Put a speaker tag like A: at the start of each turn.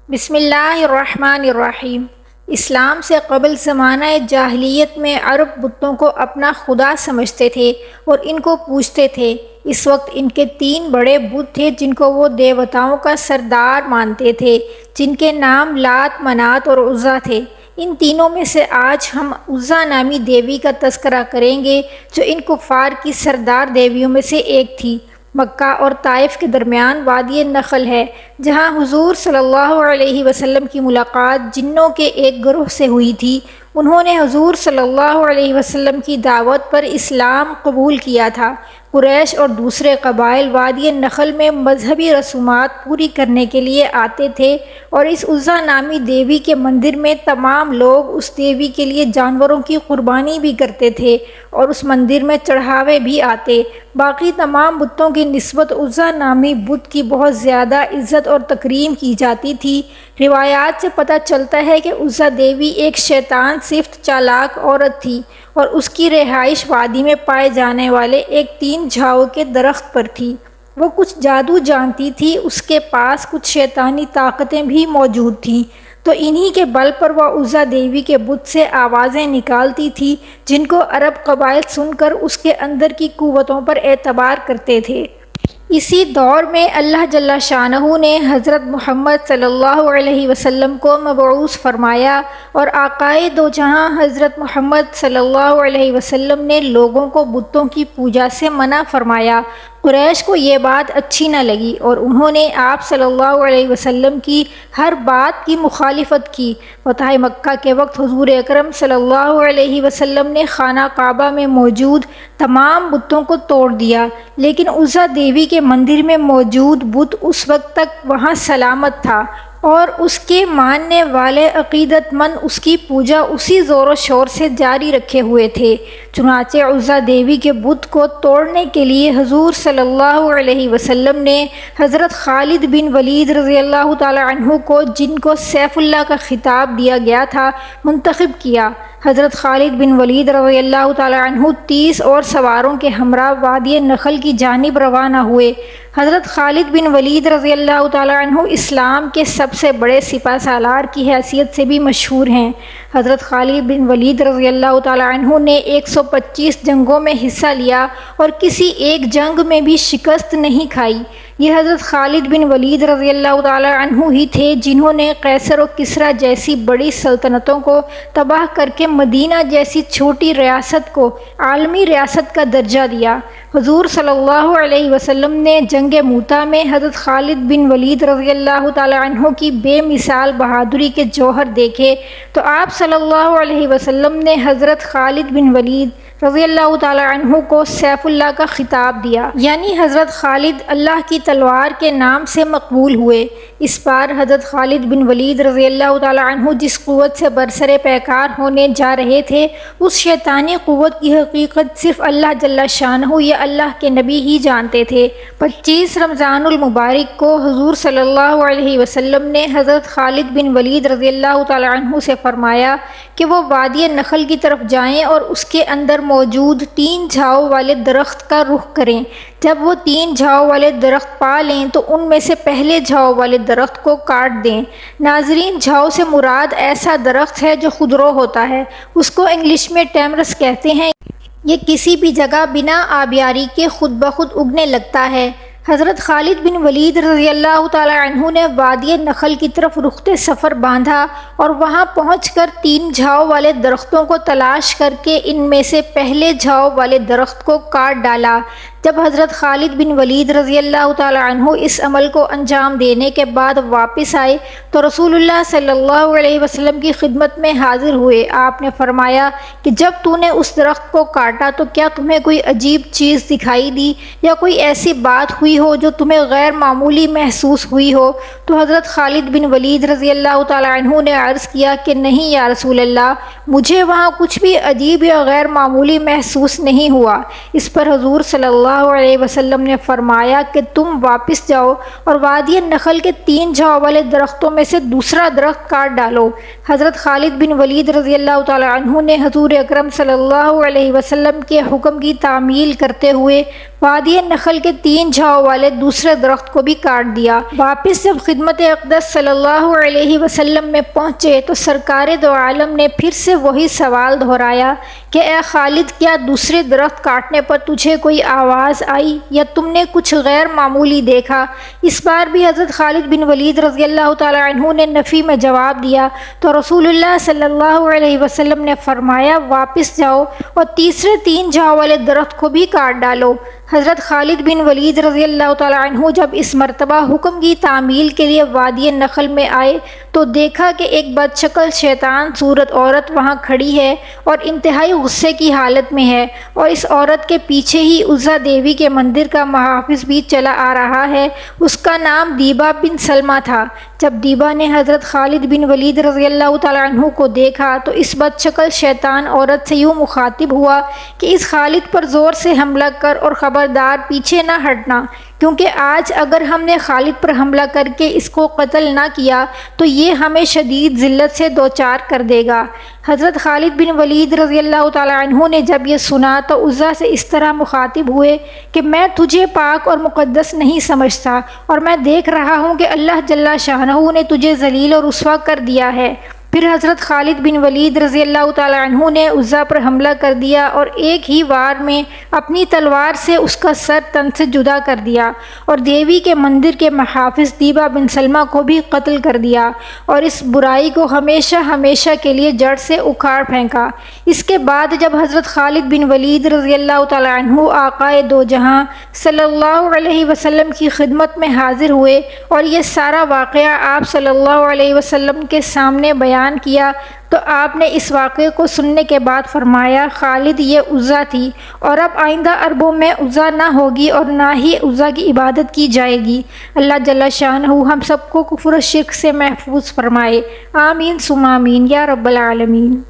A: بسم اللہ الرحمن الرحیم۔ اسلام سے قبل زمانہ جاہلیت میں عرب بتوں کو اپنا خدا سمجھتے تھے اور ان کو پوجتے تھے۔ اس وقت ان کے 3 بڑے بت تھے جن کو وہ دیوتاؤں کا سردار مانتے تھے، جن کے نام لات، منات اور عزا تھے۔ ان تینوں میں سے آج ہم عزا نامی دیوی کا تذکرہ کریں گے جو ان کفار کی سردار دیویوں میں سے ایک تھی۔ مکہ اور طائف کے درمیان وادی نخل ہے جہاں حضور صلی اللہ علیہ وسلم کی ملاقات جنوں کے ایک گروہ سے ہوئی تھی۔ انہوں نے حضور صلی اللہ علیہ وسلم کی دعوت پر اسلام قبول کیا تھا۔ قریش اور دوسرے قبائل وادی نخل میں مذہبی رسومات پوری کرنے کے لیے آتے تھے اور اس عزا نامی دیوی کے مندر میں تمام لوگ اس دیوی کے لیے جانوروں کی قربانی بھی کرتے تھے اور اس مندر میں چڑھاوے بھی آتے۔ باقی تمام بتوں کی نسبت عزا نامی بت کی بہت زیادہ عزت اور تکریم کی جاتی تھی۔ روایات سے پتہ چلتا ہے کہ عزا دیوی ایک شیطان صفت چالاک عورت تھی اور اس کی رہائش وادی میں پائے جانے والے ایک 3 جھاؤ کے درخت پر تھی۔ وہ کچھ جادو جانتی تھی، اس کے پاس کچھ شیطانی طاقتیں بھی موجود تھیں، تو انہی کے بل پر وہ عزا دیوی کے بت سے آوازیں نکالتی تھی جن کو عرب قبائل سن کر اس کے اندر کی قوتوں پر اعتبار کرتے تھے۔ اسی دور میں اللہ جل شانہ نے حضرت محمد صلی اللہ علیہ وسلم کو مبعوث فرمایا اور آقائے دو جہاں حضرت محمد صلی اللہ علیہ وسلم نے لوگوں کو بتوں کی پوجا سے منع فرمایا۔ قریش کو یہ بات اچھی نہ لگی اور انہوں نے آپ صلی اللہ علیہ وسلم کی ہر بات کی مخالفت کی۔ فتح مکہ کے وقت حضور اکرم صلی اللہ علیہ وسلم نے خانہ کعبہ میں موجود تمام بتوں کو توڑ دیا، لیکن عزا دیوی کے مندر میں موجود بت اس وقت تک وہاں سلامت تھا اور اس کے ماننے والے عقیدت مند اس کی پوجا اسی زور و شور سے جاری رکھے ہوئے تھے۔ چنانچہ عزا دیوی کے بت کو توڑنے کے لیے حضور صلی اللہ علیہ وسلم نے حضرت خالد بن ولید رضی اللہ تعالی عنہ کو، جن کو سیف اللہ کا خطاب دیا گیا تھا، منتخب کیا۔ حضرت خالد بن ولید رضی اللہ تعالی عنہ 30 اور سواروں کے ہمراہ وادی نخل کی جانب روانہ ہوئے۔ حضرت خالد بن ولید رضی اللہ تعالی عنہ اسلام کے سب سے بڑے سپہ سالار کی حیثیت سے بھی مشہور ہیں۔ حضرت خالد بن ولید رضی اللہ تعالی عنہ نے 125 جنگوں میں حصہ لیا اور کسی ایک جنگ میں بھی شکست نہیں کھائی۔ یہ حضرت خالد بن ولید رضی اللہ تعالی عنہ ہی تھے جنہوں نے قیصر و کسریٰ جیسی بڑی سلطنتوں کو تباہ کر کے مدینہ جیسی چھوٹی ریاست کو عالمی ریاست کا درجہ دیا۔ حضور صلی اللہ علیہ وسلم نے جنگ موتا میں حضرت خالد بن ولید رضی اللہ تعالی عنہ کی بے مثال بہادری کے جوہر دیکھے تو آپ صلی اللہ علیہ وسلم نے حضرت خالد بن ولید رضی اللہ تعالی عنہ کو سیف اللہ کا خطاب دیا، یعنی حضرت خالد اللہ کی تلوار کے نام سے مقبول ہوئے۔ اس بار حضرت خالد بن ولید رضی اللہ تعالی عنہ جس قوت سے برسر پیکار ہونے جا رہے تھے، اس شیطانی قوت کی حقیقت صرف اللہ جل شانہ یا اللہ کے نبی ہی جانتے تھے۔ 25 رمضان المبارک کو حضور صلی اللہ علیہ وسلم نے حضرت خالد بن ولید رضی اللہ تعالی عنہ سے فرمایا کہ وہ وادی نخل کی طرف جائیں اور اس کے اندر موجود 3 جھاؤ والے درخت کا رخ کریں۔ جب وہ 3 جھاؤ والے درخت پا لیں تو ان میں سے پہلے جھاؤ والے درخت کو کاٹ دیں۔ ناظرین، جھاؤ سے مراد ایسا درخت ہے جو خودرو ہوتا ہے، اس کو انگلش میں ٹیمرس کہتے ہیں۔ یہ کسی بھی جگہ بنا آبیاری کے خود بخود اگنے لگتا ہے۔ حضرت خالد بن ولید رضی اللہ تعالی عنہ نے وادی نخل کی طرف رخت سفر باندھا اور وہاں پہنچ کر 3 جھاؤ والے درختوں کو تلاش کر کے ان میں سے پہلے جھاؤ والے درخت کو کاٹ ڈالا۔ جب حضرت خالد بن ولید رضی اللہ تعالی عنہ اس عمل کو انجام دینے کے بعد واپس آئے تو رسول اللہ صلی اللہ علیہ وسلم کی خدمت میں حاضر ہوئے۔ آپ نے فرمایا کہ جب تو نے اس درخت کو کاٹا تو کیا تمہیں کوئی عجیب چیز دکھائی دی یا کوئی ایسی بات ہوئی ہو جو تمہیں غیر معمولی محسوس ہوئی ہو؟ تو حضرت خالد بن ولید رضی اللہ تعالی عنہ نے عرض کیا کہ نہیں یا رسول اللہ، مجھے وہاں کچھ بھی عجیب یا غیر معمولی محسوس نہیں ہوا۔ اس پر حضور صلی اللہ علیہ وسلم نے فرمایا کہ تم واپس جاؤ اور وادی نخل کے 3 جھاؤ والے درختوں میں سے دوسرا درخت کاٹ ڈالو۔ حضرت خالد بن ولید رضی اللہ تعالی عنہ نے حضور اکرم صلی اللہ علیہ وسلم کے حکم کی تعمیل کرتے ہوئے وادی نخل کے 3 جھاؤ والے دوسرے درخت کو بھی کاٹ دیا۔ واپس جب خدمت اقدس صلی اللہ علیہ وسلم میں پہنچے تو سرکار دو عالم نے پھر سے وہی سوال دہرایا کہ اے خالد، کیا دوسرے درخت کاٹنے پر تجھے کوئی آواز آئی یا تم نے کچھ غیر معمولی دیکھا؟ اس بار بھی حضرت خالد بن ولید رضی اللہ تعالی عنہ نے نفی میں جواب دیا تو رسول اللہ صلی اللہ علیہ وسلم نے فرمایا واپس جاؤ اور تیسرے 3 جھاؤ والے درخت کو بھی کاٹ ڈالو۔ حضرت خالد بن ولید رضی اللہ تعالی عنہ جب اس مرتبہ حکم کی تعمیل کے لیے وادی نخل میں آئے تو دیکھا کہ ایک بدشکل شیطان صورت عورت وہاں کھڑی ہے اور انتہائی غصے کی حالت میں ہے، اور اس عورت کے پیچھے ہی عزا دیوی کے مندر کا محافظ بھی چلا آ رہا ہے۔ اس کا نام دیبا بن سلمہ تھا۔ جب دیبا نے حضرت خالد بن ولید رضی اللہ تعالی عنہ کو دیکھا تو اس بدشکل شیطان عورت سے یوں مخاطب ہوا کہ اس خالد پر زور سے حملہ کر اور خبردار پیچھے نہ ہٹنا، کیونکہ آج اگر ہم نے خالد پر حملہ کر کے اس کو قتل نہ کیا تو یہ ہمیں شدید ذلت سے دوچار کر دے گا۔ حضرت خالد بن ولید رضی اللہ تعالی عنہ نے جب یہ سنا تو عزا سے اس طرح مخاطب ہوئے کہ میں تجھے پاک اور مقدس نہیں سمجھتا، اور میں دیکھ رہا ہوں کہ اللہ جل شانہ نے تجھے ذلیل اور رسوا کر دیا ہے۔ پھر حضرت خالد بن ولید رضی اللہ تعالی عنہ نے عزا پر حملہ کر دیا اور ایک ہی وار میں اپنی تلوار سے اس کا سر تن سے جدا کر دیا، اور دیوی کے مندر کے محافظ دیبا بن سلمہ کو بھی قتل کر دیا، اور اس برائی کو ہمیشہ ہمیشہ کے لیے جڑ سے اکھاڑ پھینکا۔ اس کے بعد جب حضرت خالد بن ولید رضی اللہ تعالی عنہ آقائے دو جہاں صلی اللہ علیہ وسلم کی خدمت میں حاضر ہوئے اور یہ سارا واقعہ آپ صلی اللہ علیہ وسلم کے سامنے بیان کیا تو آپ نے اس واقعے کو سننے کے بعد فرمایا خالد یہ عزا تھی، اور اب آئندہ عربوں میں عزا نہ ہوگی اور نہ ہی عزا کی عبادت کی جائے گی۔ اللہ جل شانہ ہم سب کو کفر و شرک سے محفوظ فرمائے، آمین ثم آمین یا رب العالمین۔